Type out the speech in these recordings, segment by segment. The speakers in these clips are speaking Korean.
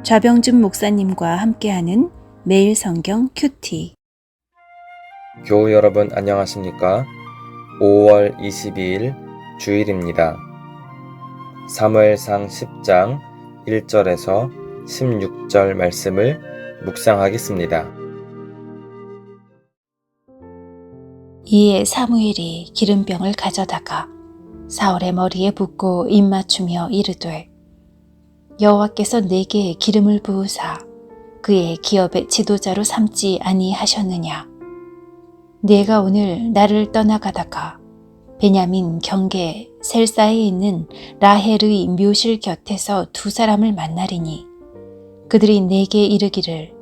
좌병준 목사님과 함께하는 매일 성경 큐티. 교우 여러분 안녕하십니까? 5월 22일 주일입니다. 사무엘상 10장 1절에서 16절 말씀을 묵상하겠습니다. 이에 사무엘이 기름병을 가져다가 사울의 머리에 붓고 입맞추며 이르되, 여호와께서 내게 기름을 부으사 그의 기업의 지도자로 삼지 아니하셨느냐? 내가 오늘 나를 떠나가다가 베냐민 경계 셀사에 있는 라헬의 묘실 곁에서 두 사람을 만나리니 그들이 내게 이르기를,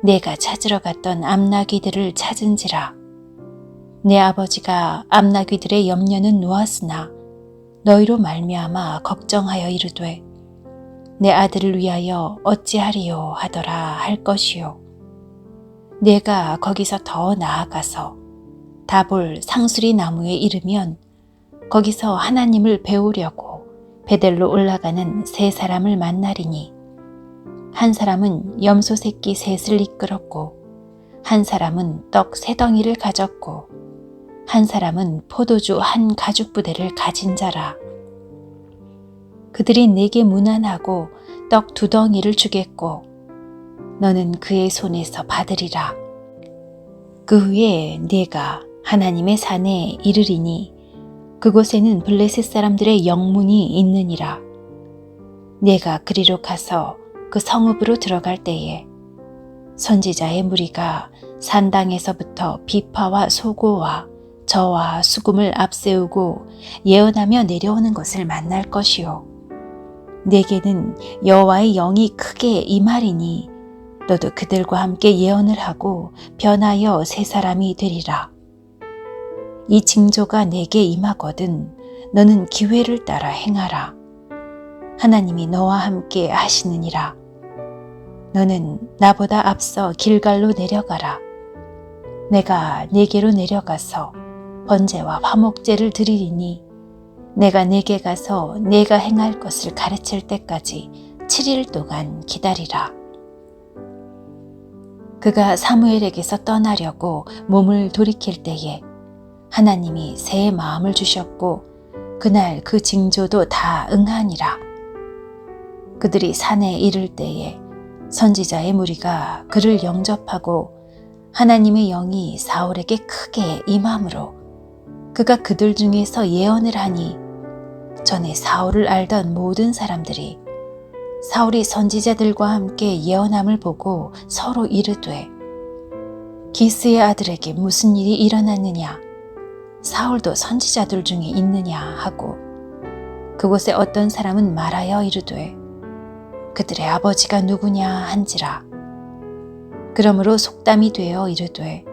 내가 찾으러 갔던 암나귀들을 찾은지라. 내 아버지가 암나귀들의 염려는 놓았으나 너희로 말미암아 걱정하여 이르되, 내 아들을 위하여 어찌하리요 하더라 할 것이요. 내가 거기서 더 나아가서 다볼 상수리 나무에 이르면 거기서 하나님을 배우려고 베델로 올라가는 세 사람을 만나리니, 한 사람은 염소 새끼 셋을 이끌었고, 한 사람은 떡 세 덩이를 가졌고, 한 사람은 포도주 한 가죽 부대를 가진 자라. 그들이 내게 문안하고 떡 두 덩이를 주겠고 너는 그의 손에서 받으리라. 그 후에 내가 하나님의 산에 이르리니 그곳에는 블레셋 사람들의 영문이 있느니라. 내가 그리로 가서 그 성읍으로 들어갈 때에 선지자의 무리가 산당에서부터 비파와 소고와 저와 수금을 앞세우고 예언하며 내려오는 것을 만날 것이요. 내게는 여호와의 영이 크게 임하리니 너도 그들과 함께 예언을 하고 변하여 세 사람이 되리라. 이 징조가 내게 임하거든 너는 기회를 따라 행하라. 하나님이 너와 함께 하시느니라. 너는 나보다 앞서 길갈로 내려가라. 내가 네게로 내려가서 번제와 화목제를 드리리니 내가 네게 가서 네가 행할 것을 가르칠 때까지 7일 동안 기다리라. 그가 사무엘에게서 떠나려고 몸을 돌이킬 때에 하나님이 새 마음을 주셨고 그날 그 징조도 다 응하니라. 그들이 산에 이를 때에 선지자의 무리가 그를 영접하고 하나님의 영이 사울에게 크게 임함으로 그가 그들 중에서 예언을 하니, 전에 사울을 알던 모든 사람들이 사울이 선지자들과 함께 예언함을 보고 서로 이르되, 기스의 아들에게 무슨 일이 일어났느냐? 사울도 선지자들 중에 있느냐 하고, 그곳에 어떤 사람은 말하여 이르되, 그들의 아버지가 누구냐 한지라. 그러므로 속담이 되어 이르되,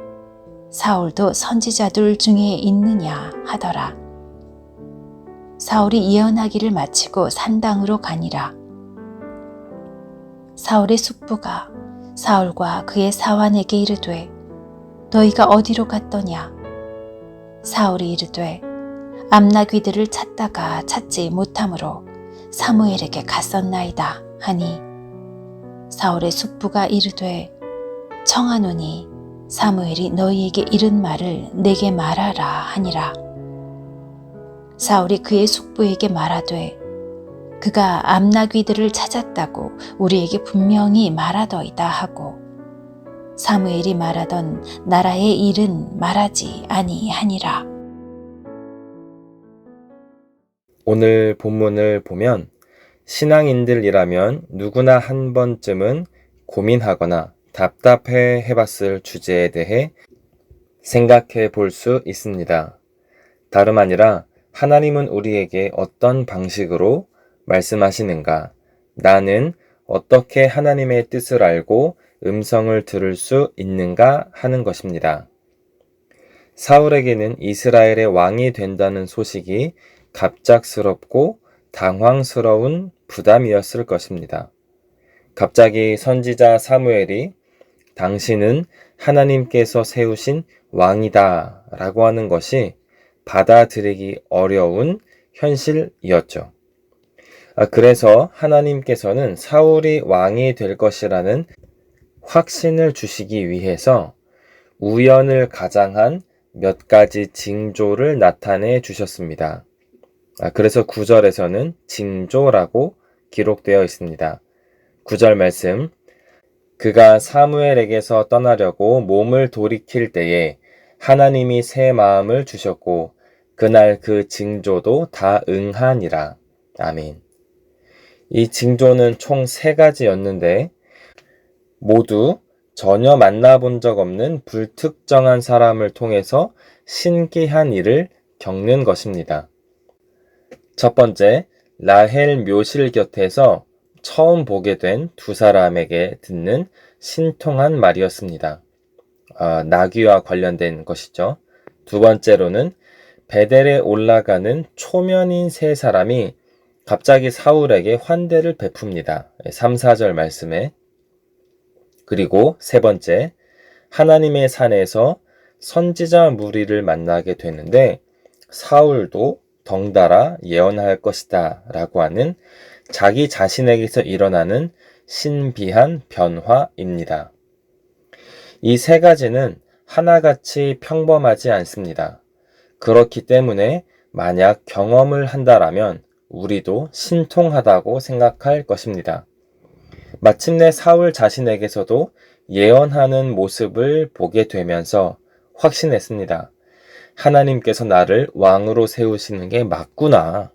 사울도 선지자들 중에 있느냐 하더라. 사울이 예언하기를 마치고 산당으로 가니라. 사울의 숙부가 사울과 그의 사환에게 이르되, 너희가 어디로 갔더냐? 사울이 이르되, 암나귀들을 찾다가 찾지 못함으로 사무엘에게 갔었나이다 하니, 사울의 숙부가 이르되, 청하노니 사무엘이 너희에게 이른 말을 내게 말하라 하니라. 사울이 그의 숙부에게 말하되, 그가 암나귀들을 찾았다고 우리에게 분명히 말하더이다 하고, 사무엘이 말하던 나라의 일은 말하지 아니하니라. 오늘 본문을 보면 신앙인들이라면 누구나 한 번쯤은 고민하거나 답답해 해봤을 주제에 대해 생각해 볼 수 있습니다. 다름 아니라 하나님은 우리에게 어떤 방식으로 말씀하시는가? 나는 어떻게 하나님의 뜻을 알고 음성을 들을 수 있는가 하는 것입니다. 사울에게는 이스라엘의 왕이 된다는 소식이 갑작스럽고 당황스러운 부담이었을 것입니다. 갑자기 선지자 사무엘이 당신은 하나님께서 세우신 왕이다 라고 하는 것이 받아들이기 어려운 현실이었죠. 그래서 하나님께서는 사울이 왕이 될 것이라는 확신을 주시기 위해서 우연을 가장한 몇 가지 징조를 나타내 주셨습니다. 그래서 9절에서는 징조라고 기록되어 있습니다. 9절 말씀, 그가 사무엘에게서 떠나려고 몸을 돌이킬 때에 하나님이 새 마음을 주셨고 그날 그 징조도 다 응하니라. 아멘. 이 징조는 총 3가지였는데 모두 전혀 만나본 적 없는 불특정한 사람을 통해서 신기한 일을 겪는 것입니다. 첫 번째, 라헬 묘실 곁에서 처음 보게 된 2사람에게 듣는 신통한 말이었습니다. 나귀와 관련된 것이죠. 두 번째로는 베델에 올라가는 초면인 3사람이 갑자기 사울에게 환대를 베풉니다. 3, 4절 말씀에. 그리고 세 번째, 하나님의 산에서 선지자 무리를 만나게 되는데 사울도 덩달아 예언할 것이다 라고 하는 자기 자신에게서 일어나는 신비한 변화입니다. 이 3가지는 하나같이 평범하지 않습니다. 그렇기 때문에 만약 경험을 한다라면 우리도 신통하다고 생각할 것입니다. 마침내 사울 자신에게서도 예언하는 모습을 보게 되면서 확신했습니다. 하나님께서 나를 왕으로 세우시는 게 맞구나.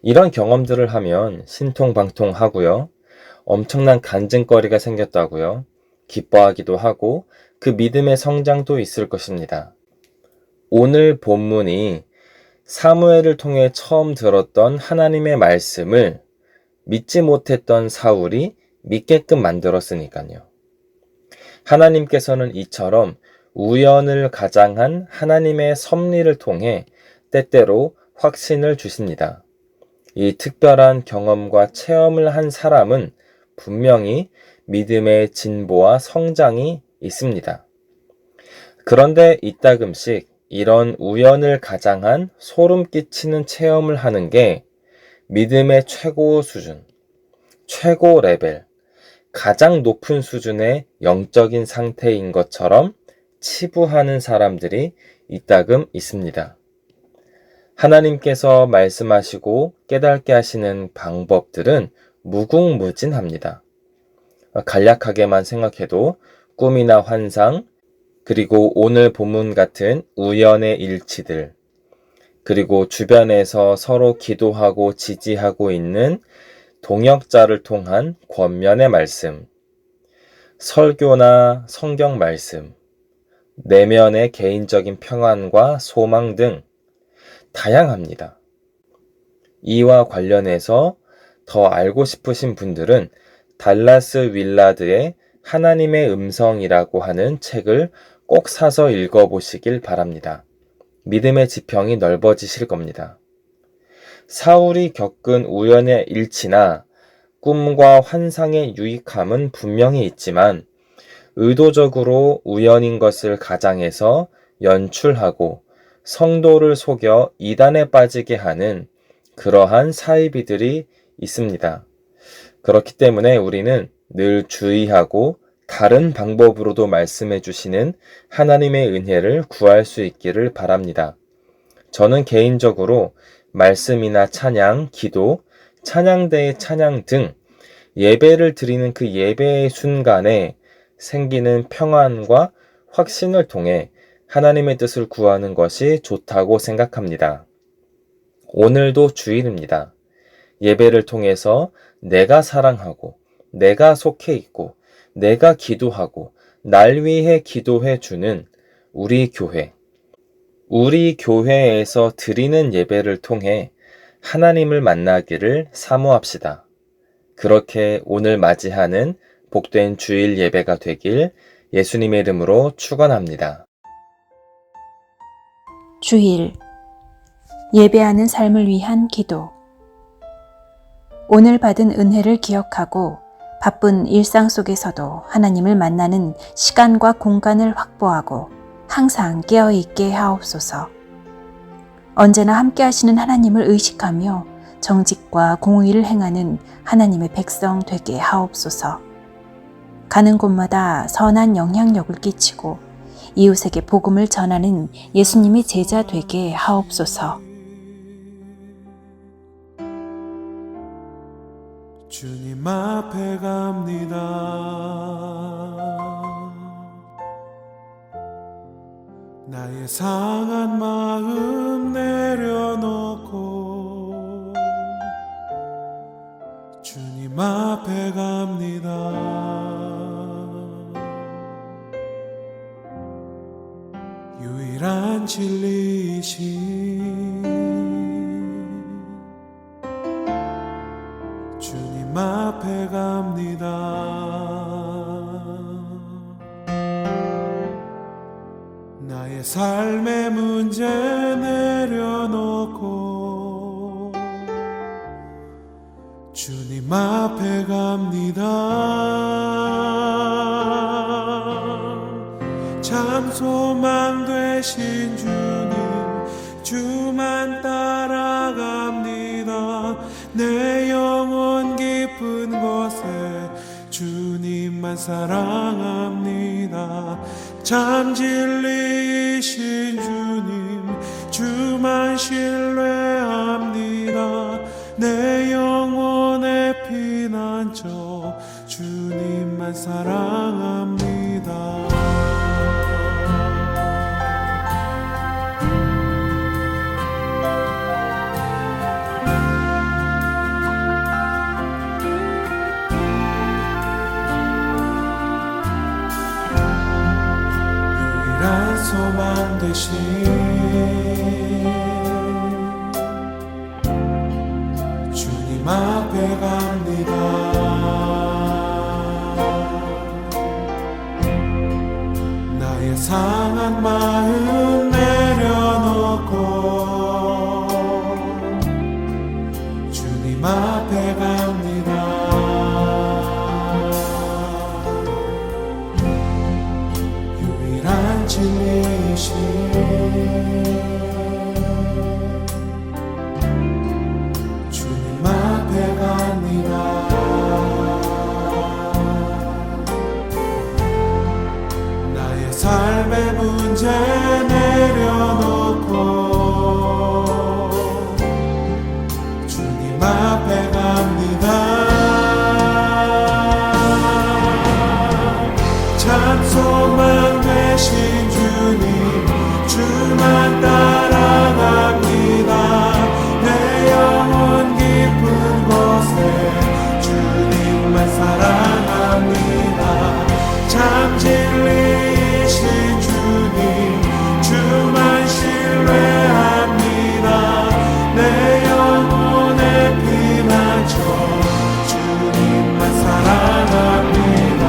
이런 경험들을 하면 신통방통하고요. 엄청난 간증거리가 생겼다고요. 기뻐하기도 하고 그 믿음의 성장도 있을 것입니다. 오늘 본문이 사무엘을 통해 처음 들었던 하나님의 말씀을 믿지 못했던 사울이 믿게끔 만들었으니까요. 하나님께서는 이처럼 우연을 가장한 하나님의 섭리를 통해 때때로 확신을 주십니다. 이 특별한 경험과 체험을 한 사람은 분명히 믿음의 진보와 성장이 있습니다. 그런데 이따금씩 이런 우연을 가장한 소름 끼치는 체험을 하는 게 믿음의 최고 수준, 최고 레벨, 가장 높은 수준의 영적인 상태인 것처럼 치부하는 사람들이 이따금 있습니다. 하나님께서 말씀하시고 깨닫게 하시는 방법들은 무궁무진합니다. 간략하게만 생각해도 꿈이나 환상, 그리고 오늘 본문 같은 우연의 일치들, 그리고 주변에서 서로 기도하고 지지하고 있는 동역자를 통한 권면의 말씀, 설교나 성경 말씀, 내면의 개인적인 평안과 소망 등 다양합니다. 이와 관련해서 더 알고 싶으신 분들은 달라스 윌라드의 하나님의 음성이라고 하는 책을 꼭 사서 읽어보시길 바랍니다. 믿음의 지평이 넓어지실 겁니다. 사울이 겪은 우연의 일치나 꿈과 환상의 유익함은 분명히 있지만 의도적으로 우연인 것을 가장해서 연출하고 성도를 속여 이단에 빠지게 하는 그러한 사이비들이 있습니다. 그렇기 때문에 우리는 늘 주의하고 다른 방법으로도 말씀해 주시는 하나님의 은혜를 구할 수 있기를 바랍니다. 저는 개인적으로 말씀이나 찬양, 기도, 찬양대의 찬양 등 예배를 드리는 그 예배의 순간에 생기는 평안과 확신을 통해 하나님의 뜻을 구하는 것이 좋다고 생각합니다. 오늘도 주일입니다. 예배를 통해서 내가 사랑하고, 내가 속해 있고, 내가 기도하고, 날 위해 기도해 주는 우리 교회에서 드리는 예배를 통해 하나님을 만나기를 사모합시다. 그렇게 오늘 맞이하는 복된 주일 예배가 되길 예수님의 이름으로 축원합니다. 주일 예배하는 삶을 위한 기도. 오늘 받은 은혜를 기억하고 바쁜 일상 속에서도 하나님을 만나는 시간과 공간을 확보하고 항상 깨어있게 하옵소서. 언제나 함께 하시는 하나님을 의식하며 정직과 공의를 행하는 하나님의 백성 되게 하옵소서. 가는 곳마다 선한 영향력을 끼치고 이웃에게 복음을 전하는 예수님의 제자 되게 하옵소서. 주님 앞에 갑니다. 나의 상한 마음 내려놓고 주님 앞에 갑니다. 유일한 진리이신 주님 앞에 갑니다. 나의 삶의 문제 내려놓고 주님 앞에 갑니다. 참 소망 되신 주님, 주만 따라갑니다. 내 영혼 깊은 곳에 주님만 사랑합니다. 참 진리이신 주님, 주만 신뢰합니다. 내 영혼의 피난처 주님만 사랑합니다. 유일한 소망 되신 주님 앞에 갑니다. 나의 상한 마음 내려놓고 주님 앞에 갑니다. 유일한 진리이신 주님 앞에 갑니다. 나의 삶의 문제 내려놓고 주님 앞에 갑니다. 참 소망 되신 주님, 주만 따라갑니다. 내 영혼 깊은 곳에 주님만 사랑합니다. 참 진리이신 주님, 주만 신뢰합니다. 내 영혼의 피난처 주님만 사랑합니다.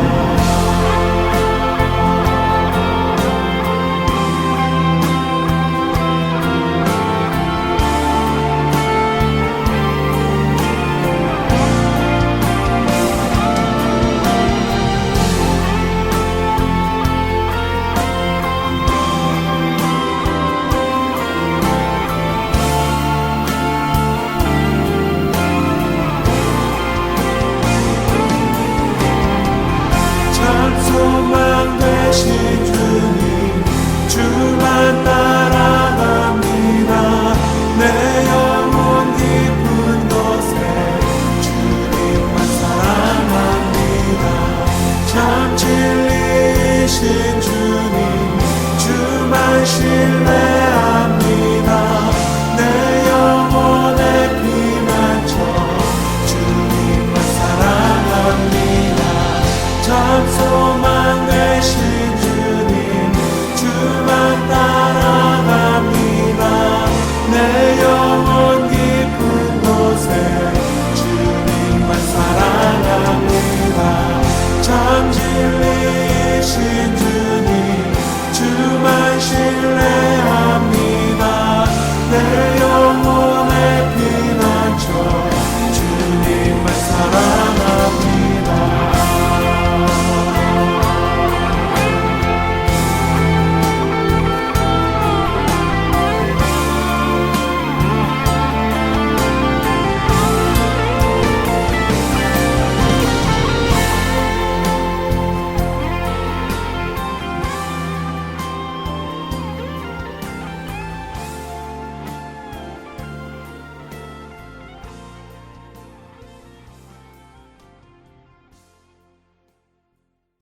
참 소망 되신 주님, 주만 따라갑니다. 내 영혼 깊은 곳에 주님만 사랑합니다. 참 진리이신